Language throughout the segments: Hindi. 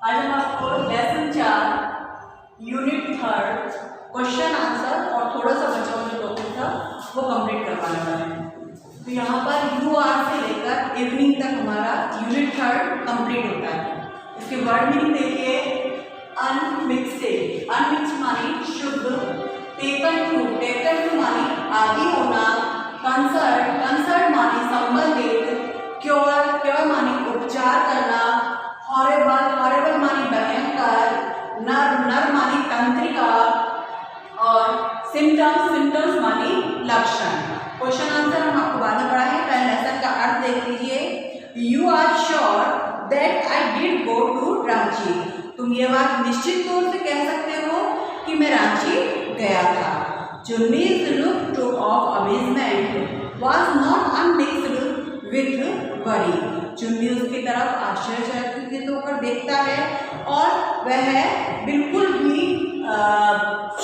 आज हम आपको लेसन 4 यूनिट 3 क्वेश्चन आंसर और थोड़ा सा बचा हुआ जो टॉपिक था वो कंप्लीट करवाने वाले हैं। तो यहाँ पर UR से लेकर इवनिंग तक हमारा यूनिट 3 कंप्लीट होता है। इसके वर्ड मीनिंग देखिए, अनमिक्स्ड, अनमिक्स्ड मानी शुद्ध, टेकन टू मानी आदि होना, कंसर्ट मानी संबंधित, क्योर मानी उपचार करना, हॉरेबल मानी भयंकर, नर मानी तंत्रिका और सिम्टम्स मानी लक्षण। क्वेश्चन आंसर हम आपको बाद में पढ़ाएंगे, पहले लेसन का अर्थ देख लीजिए। You are sure that I did go to Ranchi. तुम ये बात निश्चित तौर से कह सकते हो कि मैं रांची गया था। Chunni's look of amazement was not unmixed with worry. चुन्नी उसकी तरफ आश्चर्यचकित होकर देखता है और वह बिल्कुल भी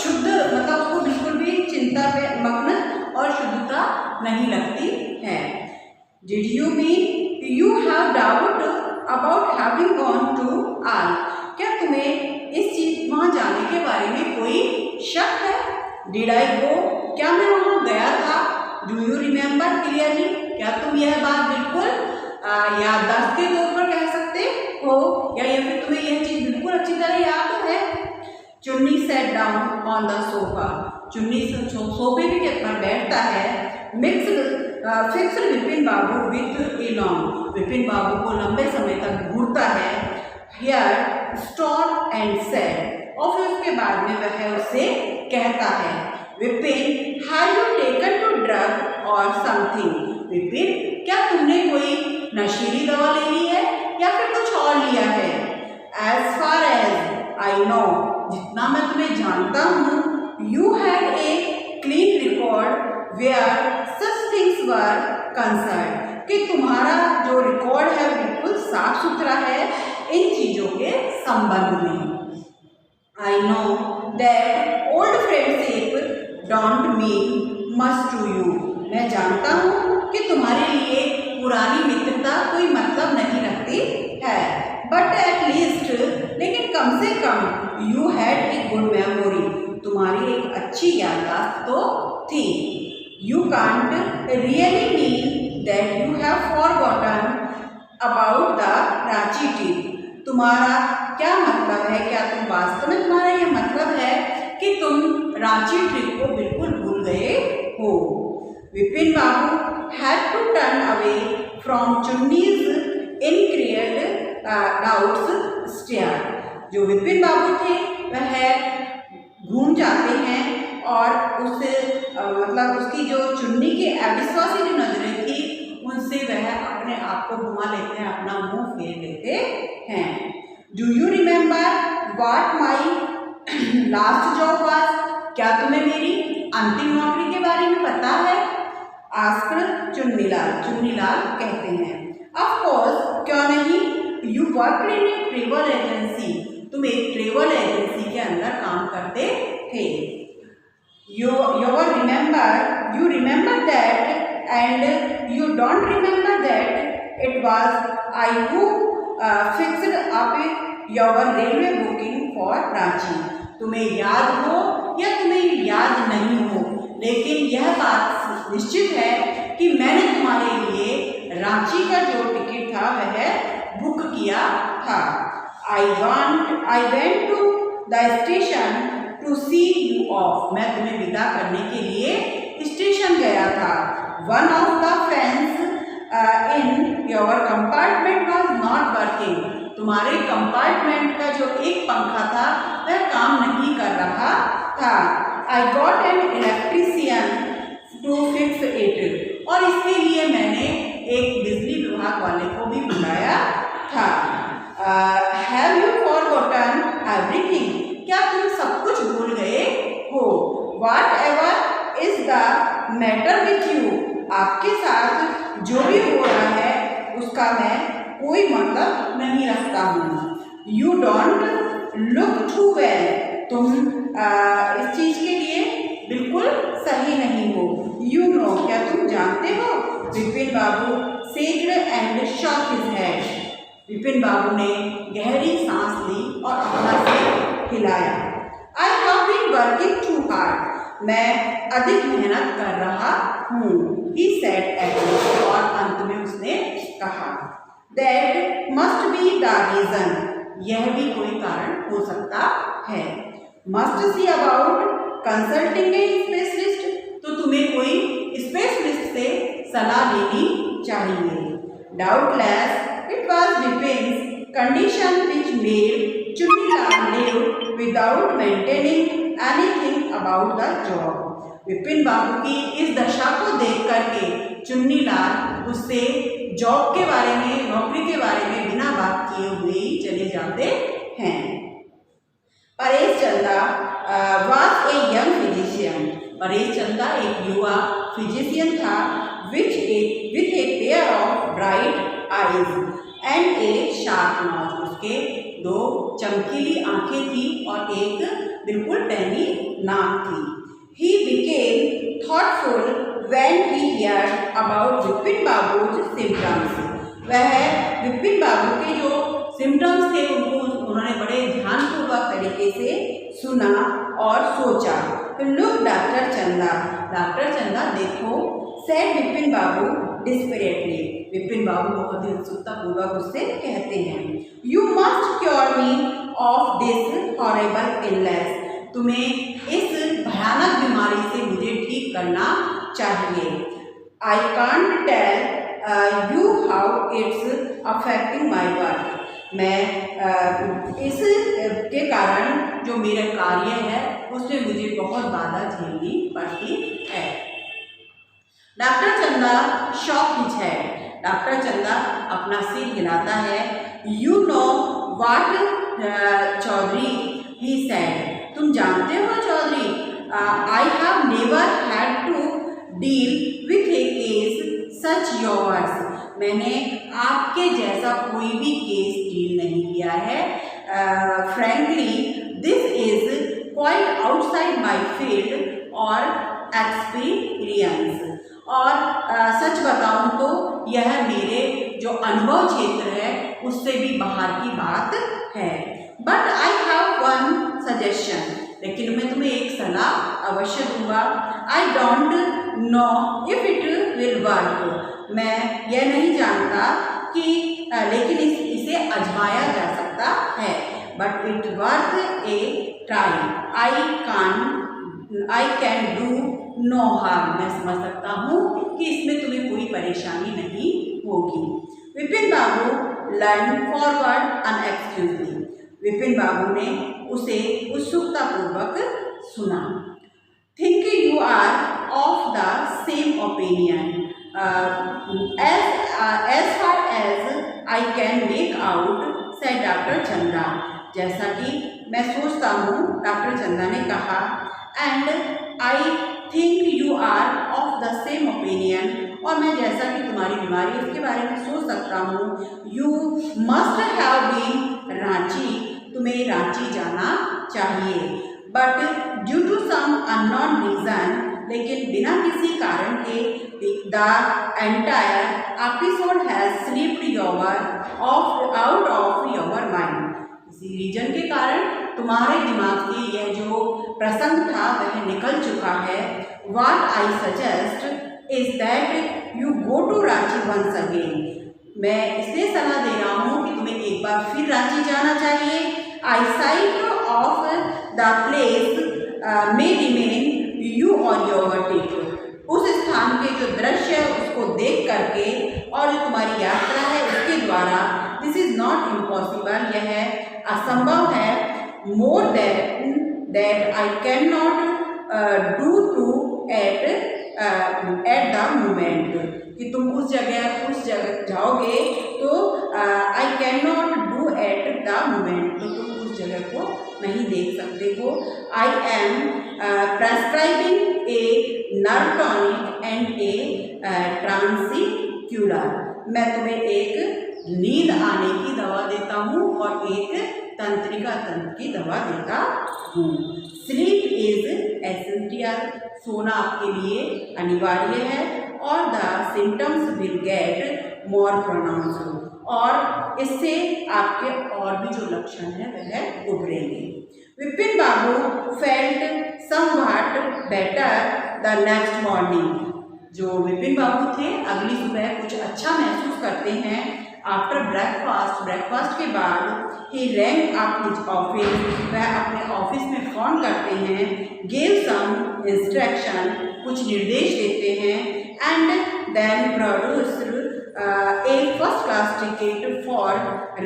शुद्ध, मतलब उसको बिल्कुल भी चिंता पे मग्न और शुद्धता नहीं लगती है। Did you mean you have doubt about having gone to all? क्या तुम्हें इस चीज वहां जाने के बारे में कोई शक है? Did I go? क्या मैं वहां गया था? Do you remember clearly? क्या तुम यह बात बिल्कुल याददाश्त के तौर पर कह सकते हो या फिर तुम्हें यह चीज बिल्कुल अच्छी तरह याद है? चुन्नी sat down on the sofa. चुन्नी सोफे के पर बैठता है। Fixed Vipin Babu with a long. Vipin Babu को लंबे समय तक घूरता है। Here stop and said. और फिर उसके बाद में वह उससे कहता है, Vipin have you taken to drug or something? Vipin क्या तुमने कोई नशीली दवा ले ली है या फिर कुछ और लिया है? As far as I know, जितना मैं तुम्हें जानता हूँ, you had a clean record where such things were concerned. कि तुम्हारा जो रिकॉर्ड है बिल्कुल साफ सुथरा है इन चीजों के संबंध में। I know that old friendship don't mean much to you. मैं जानता हूँ कि तुम्हारे लिए पुरानी मित्रता कोई मतलब नहीं रखती है। But at least, लेकिन कम से कम you had a good memory. तुम्हारी एक अच्छी याददाश्त तो थी। You can't really mean that you have forgotten about the Ranchi trip. तुम्हारा क्या मतलब है? क्या तुम वास्तव में, तुम्हारा यह मतलब है कि तुम रांची ट्रिप को बिल्कुल भूल गए हो? विपिन बाबू had to turn away from Chunni's increased doubts stare. जो विपिन बाबू थे वह घूम जाते हैं और मतलब उसकी जो चुन्नी की अविश्वासी जो नजरें थी उनसे वह अपने आप को घुमा लेते हैं, अपना मुंह फेर लेते हैं। Do you remember what my last job was? क्या तुम्हें मेरी अंतिम नौकरी के बारे में पता है? आस्क्ड चुन्नीलाल कहते हैं। Of course, क्यों नहीं? You worked in a travel agency. तुम एक ट्रेवल एजेंसी के अंदर काम करते थे। You remember that and you don't remember that it was I who fixed up your railway booking for Ranchi. तुम्हें याद हो या तुम्हें याद नहीं हो, लेकिन यह बात निश्चित है कि मैंने तुम्हारे लिए रांची का जो टिकट था वह बुक किया था। I went to the station to see you off. मैं तुम्हें विदा करने के लिए स्टेशन गया था। One of the fans in your compartment was not working. तुम्हारे कंपार्टमेंट का जो एक पंखा था वह काम नहीं कर रहा था। I got an electrician to fix it. और इसके लिए मैंने एक बिजली विभाग वाले को भी बुलाया था। Have you forgotten everything? क्या तुम सब कुछ भूल गए हो? Whatever is the matter with you? आपके साथ जो भी हो रहा है उसका मैं कोई मतलब नहीं रखता हूँ। You don't look too well. तुम इस चीज के लिए बिल्कुल सही नहीं हो। You know, क्या तुम जानते हो? विपिन बाबू said and shook his head. Vipin बाबू ने गहरी सांस ली हिलाया। I have been working too hard, मैं अधिक मेहनत कर रहा हूँ। ही सेड एट लास्ट, और अंत में उसने कहा। That must be the reason, यह भी कोई कारण हो सकता है। Must see about consulting a specialist, तो तुम्हें कोई स्पेशलिस्ट से सलाह लेनी चाहिए। Doubtless it was Vipin's condition which made Chunnilal live without maintaining anything about the job. Vipin Babu की इस दशा को देख करके चुन्नीलाल उससे जॉब के बारे में, नौकरी के बारे में बिना बात किए हुए ही चले जाते हैं। परेश चंदा was a young physician, Paresh चंदा एक युवा फिजिशियन था, with a pair of bright eyes and a sharp nose, उसके दो चमकीली आंखें थी और एक बिल्कुल टहनी नाक थी। He became thoughtful when he heard about Vipin बाबू's symptoms, वह विपिन बाबू के जो सिम्टम्स थे उन्होंने बड़े ध्यानपूर्वक तरीके से सुना और सोचा। लुक डॉक्टर चंदा देखो, सेड विपिन बाबू डिस्परेटली, विपिन बाबू बहुत ही उत्सुकता पूर्वक उससे कहते हैं। You must cure me of this horrible illness, तुम्हें इस भयानक बीमारी से मुझे ठीक करना चाहिए। I can't tell you how it's affecting my work, मैं इस के कारण जो मेरा कार्य है उसमें मुझे बहुत बाधा झेलनी पड़ती है। डॉक्टर चंदा शॉक हिज हेड, डॉक्टर चंदा अपना सिर हिलाता है। You know what Chaudhary, he said, तुम जानते हो Chaudhary, I have never had to deal with a case such yours, मैंने आपके जैसा कोई भी केस डील नहीं किया है। Frankly this is quite outside my field और एक्सपीरियंस, और सच बताऊं तो यह मेरे जो अनुभव क्षेत्र है उससे भी बाहर की बात है। But I have one suggestion, लेकिन मैं तुम्हें एक सलाह अवश्य दूंगा। I don't know if it will work, मैं यह नहीं जानता कि लेकिन इसे आजमाया जा सकता है। But it worth a try, I can do no harm, मैं समझ सकता हूँ कि इसमें तुम्हें कोई परेशानी नहीं होगी। विपिन बाबू लर्न फॉरवर्ड अनएक्सक्यूजली, विपिन बाबू ने उसे उत्सुकता पूर्वक सुना। Think you are of the same opinion, as far as I can make out, said doctor Chanda, जैसा कि मैं सोचता हूँ, डॉक्टर चंदा ने कहा। And I think you are of the same opinion, और मैं जैसा कि तुम्हारी बीमारी उसके बारे में सोच सकता हूँ। You must have been Ranchi, तुम्हें रांची जाना चाहिए। But due to some unknown reason, लेकिन बिना किसी कारण के the entire episode has slipped out of your mind, इसी रीजन के कारण तुम्हारे दिमाग से यह जो प्रसंग था वह निकल चुका है। What I suggest is that you go to Ranchi once again, मैं इसलिए सलाह दे रहा हूँ कि तुम्हें एक बार फिर रांची जाना चाहिए। I sight of the place may remain you or your take, उस स्थान के जो दृश्य है उसको देख करके और जो तुम्हारी यात्रा है उसके द्वारा, दिस इज नॉट इम्पॉसिबल, यह असंभव है। More than that I can not do to at the moment, कि तुम उस जगह जाओगे तो I can not do at the moment, तो तुम उस जगह को नहीं देख सकते हो। I am prescribing a nerve tonic and a tranquilliser, मैं तुम्हें एक नींद आने की दवा देता हूँ और एक तंत्रिका तंत्र की दवा देता हूँ। स्लीप इज एसेंशियल, सोना आपके लिए अनिवार्य है। और the symptoms will get more pronounced, और इससे आपके और भी जो लक्षण है वह उभरेंगे। Vipin Babu felt somewhat better the next morning. जो विपिन बाबू थे अगली सुबह कुछ अच्छा महसूस करते हैं। आफ्टर ब्रेकफास्ट के बाद ही रैंग अप हिज ऑफिस, वह अपने ऑफिस में फोन करते हैं। गिव सम इंस्ट्रक्शन, कुछ निर्देश देते हैं। And then produced a first class ticket for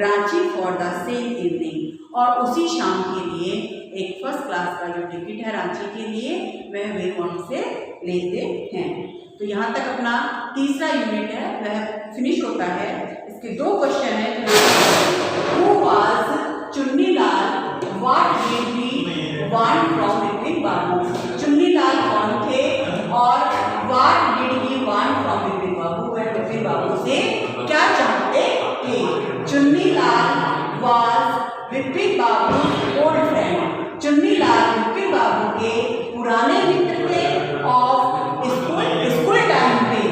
Ranchi for the same evening, और उसी शाम के लिए एक फर्स्ट क्लास का जो टिकट है रांची के लिए वह वे वहाँ से लेते हैं। तो यहाँ तक अपना तीसरा यूनिट है वह फिनिश होता है। इसके दो क्वेश्चन है। Who was Chunnilal, what did he want from Vipin Babu. Chunnilal कौन थे और what did he want from Vipin Babu, वह विपिन बाबू से क्या चाहते थे। Chunnilal was Vipin Babu old friend. Chunnilal Vipin Babu के पुराने मित्र थे ऑफ स्कूल टाइम पे।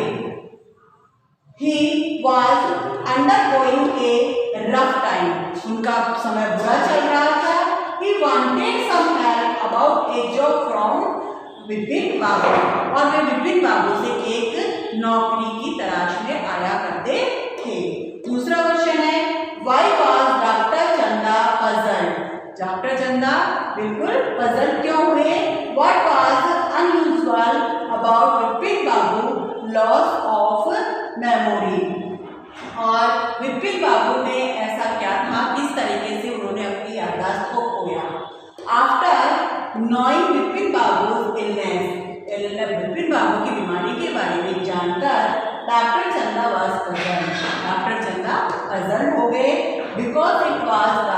He was undergoing a rough time, उनका समय बुरा चल रहा था। He wanted some help about a job from Vipin बाबू, और वे विपिन बाबू से एक नौकरी की तलाश में आया करते थे। दूसरा क्वेश्चन है व्हाई वाज डॉक्टर चंदा पजल्ड। डॉक्टर चंदा बिल्कुल पजल क्यों हुए। What was unusual about Vipin Babu loss of memory, और विपिन बाबू में ऐसा क्या था, किस तरीके से उन्होंने अपनी याददाश्त को खोया। आफ्टर नोइंग विपिन बाबू इलनेस, विपिन बाबू की बीमारी के बारे में जानकर डॉक्टर चंदा वाज पजल्ड, डॉक्टर चंदा पजल हो गए। Because it was the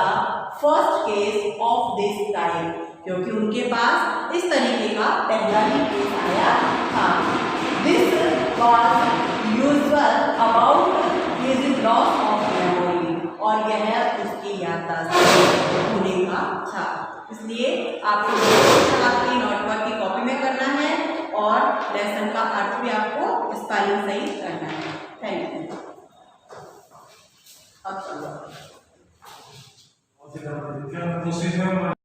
first case of this type, क्योंकि उनके पास इस तरीके का पहला ही केस आया था। This was usual about his loss of memory, और यह उसकी याददाश्त होने का था। इसलिए आपको आपकी नोटवर्क की कॉपी में करना है और लेसन का अर्थ भी आपको स्पेलिंग सही करना है।